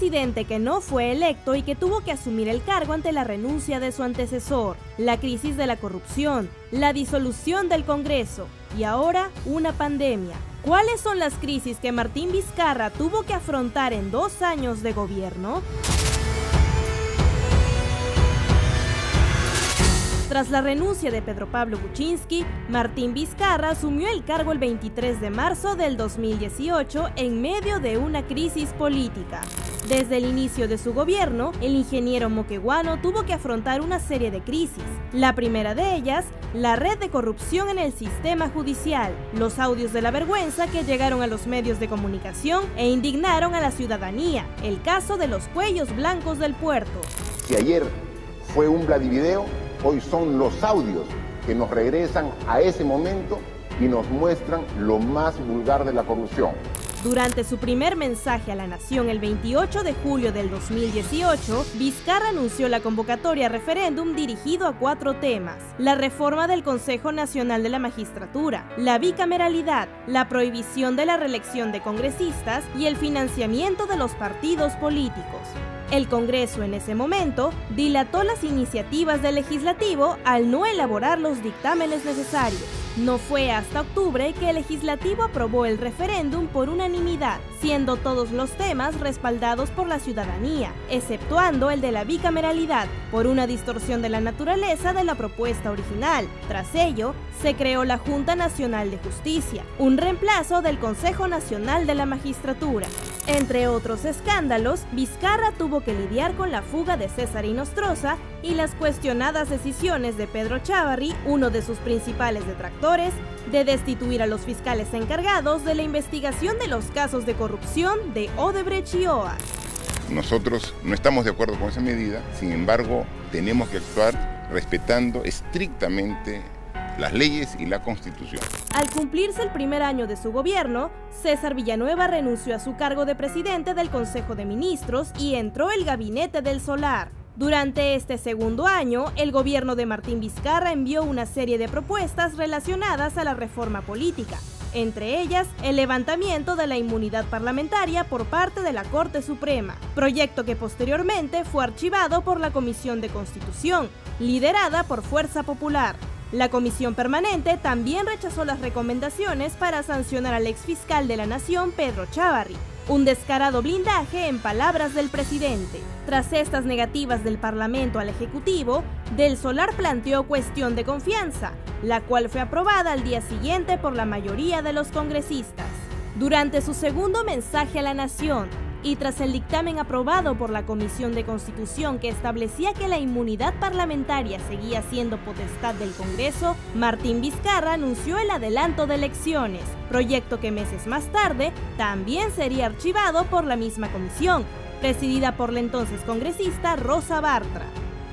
presidente que no fue electo y que tuvo que asumir el cargo ante la renuncia de su antecesor, la crisis de la corrupción, la disolución del Congreso y ahora una pandemia. ¿Cuáles son las crisis que Martín Vizcarra tuvo que afrontar en 2 años de gobierno? Tras la renuncia de Pedro Pablo Kuczynski, Martín Vizcarra asumió el cargo el 23 de marzo del 2018 en medio de una crisis política. Desde el inicio de su gobierno, el ingeniero moqueguano tuvo que afrontar una serie de crisis. La primera de ellas, la red de corrupción en el sistema judicial, los audios de la vergüenza que llegaron a los medios de comunicación e indignaron a la ciudadanía, el caso de los cuellos blancos del puerto. Si ayer fue un Vladivideo, hoy son los audios que nos regresan a ese momento y nos muestran lo más vulgar de la corrupción. Durante su primer mensaje a la nación el 28 de julio del 2018, Vizcarra anunció la convocatoria a referéndum dirigido a 4 temas: la reforma del Consejo Nacional de la Magistratura, la bicameralidad, la prohibición de la reelección de congresistas y el financiamiento de los partidos políticos. El Congreso en ese momento dilató las iniciativas del Legislativo al no elaborar los dictámenes necesarios. No fue hasta octubre que el Legislativo aprobó el referéndum por unanimidad, siendo todos los temas respaldados por la ciudadanía, exceptuando el de la bicameralidad, por una distorsión de la naturaleza de la propuesta original. Tras ello, se creó la Junta Nacional de Justicia, un reemplazo del Consejo Nacional de la Magistratura. Entre otros escándalos, Vizcarra tuvo que lidiar con la fuga de César Inostroza y las cuestionadas decisiones de Pedro Chávarri, uno de sus principales detractores, de destituir a los fiscales encargados de la investigación de los casos de corrupción de Odebrecht y OAS. Nosotros no estamos de acuerdo con esa medida, sin embargo, tenemos que actuar respetando estrictamente las leyes y la Constitución. Al cumplirse el primer año de su gobierno, César Villanueva renunció a su cargo de presidente del Consejo de Ministros y entró el Gabinete del Solar. Durante este segundo año, el gobierno de Martín Vizcarra envió una serie de propuestas relacionadas a la reforma política, entre ellas el levantamiento de la inmunidad parlamentaria por parte de la Corte Suprema, proyecto que posteriormente fue archivado por la Comisión de Constitución, liderada por Fuerza Popular. La Comisión Permanente también rechazó las recomendaciones para sancionar al exfiscal de la Nación, Pedro Chávarri. Un descarado blindaje en palabras del presidente. Tras estas negativas del Parlamento al Ejecutivo, Del Solar planteó cuestión de confianza, la cual fue aprobada al día siguiente por la mayoría de los congresistas. Durante su segundo mensaje a la nación, y tras el dictamen aprobado por la Comisión de Constitución que establecía que la inmunidad parlamentaria seguía siendo potestad del Congreso, Martín Vizcarra anunció el adelanto de elecciones, proyecto que meses más tarde también sería archivado por la misma comisión, presidida por la entonces congresista Rosa Bartra.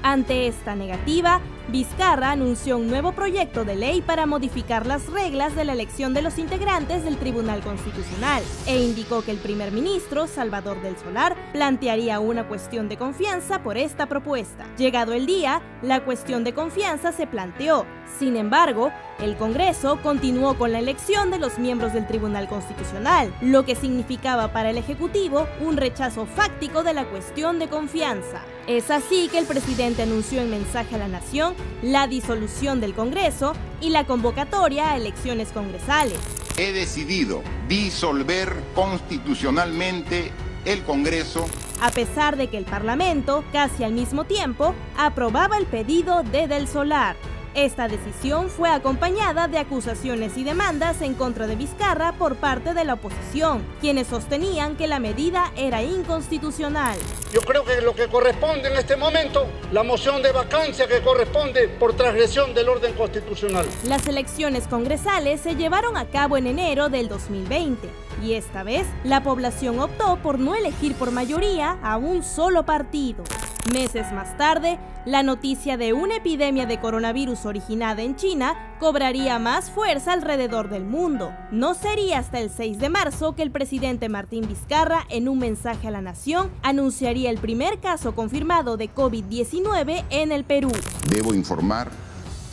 Ante esta negativa, Vizcarra anunció un nuevo proyecto de ley para modificar las reglas de la elección de los integrantes del Tribunal Constitucional e indicó que el primer ministro, Salvador Del Solar, plantearía una cuestión de confianza por esta propuesta. Llegado el día, la cuestión de confianza se planteó. Sin embargo, el Congreso continuó con la elección de los miembros del Tribunal Constitucional, lo que significaba para el Ejecutivo un rechazo fáctico de la cuestión de confianza. Es así que el presidente anunció en mensaje a la nación la disolución del Congreso y la convocatoria a elecciones congresales. He decidido disolver constitucionalmente el Congreso, a pesar de que el Parlamento, casi al mismo tiempo, aprobaba el pedido de Del Solar. Esta decisión fue acompañada de acusaciones y demandas en contra de Vizcarra por parte de la oposición, quienes sostenían que la medida era inconstitucional. Yo creo que lo que corresponde en este momento, la moción de vacancia que corresponde por transgresión del orden constitucional. Las elecciones congresales se llevaron a cabo en enero del 2020 y esta vez la población optó por no elegir por mayoría a un solo partido. Meses más tarde, la noticia de una epidemia de coronavirus originada en China cobraría más fuerza alrededor del mundo. No sería hasta el 6 de marzo que el presidente Martín Vizcarra, en un mensaje a la nación, anunciaría el primer caso confirmado de COVID-19 en el Perú. debo informar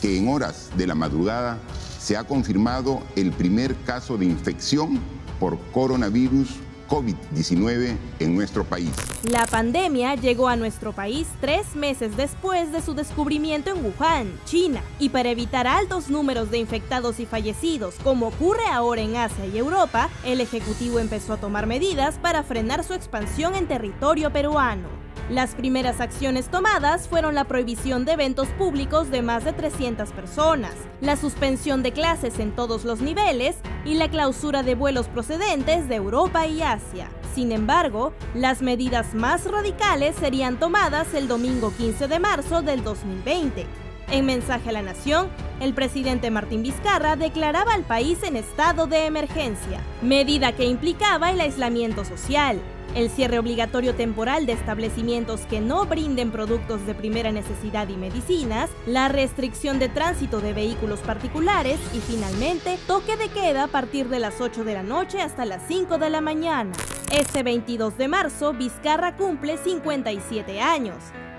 que en horas de la madrugada se ha confirmado el primer caso de infección por coronavirus COVID-19 en nuestro país. La pandemia llegó a nuestro país 3 meses después de su descubrimiento en Wuhan, China, y para evitar altos números de infectados y fallecidos, como ocurre ahora en Asia y Europa, el Ejecutivo empezó a tomar medidas para frenar su expansión en territorio peruano. Las primeras acciones tomadas fueron la prohibición de eventos públicos de más de 300 personas, la suspensión de clases en todos los niveles y la clausura de vuelos procedentes de Europa y Asia. Sin embargo, las medidas más radicales serían tomadas el domingo 15 de marzo del 2020. En mensaje a la nación, el presidente Martín Vizcarra declaraba al país en estado de emergencia, medida que implicaba el aislamiento social, el cierre obligatorio temporal de establecimientos que no brinden productos de primera necesidad y medicinas, la restricción de tránsito de vehículos particulares y finalmente toque de queda a partir de las 8 de la noche hasta las 5 de la mañana. Este 22 de marzo, Vizcarra cumple 57 años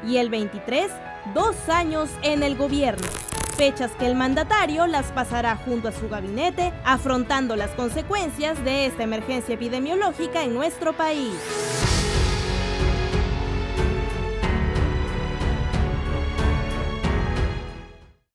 y el 23, 2 años en el gobierno. Fechas que el mandatario las pasará junto a su gabinete, afrontando las consecuencias de esta emergencia epidemiológica en nuestro país.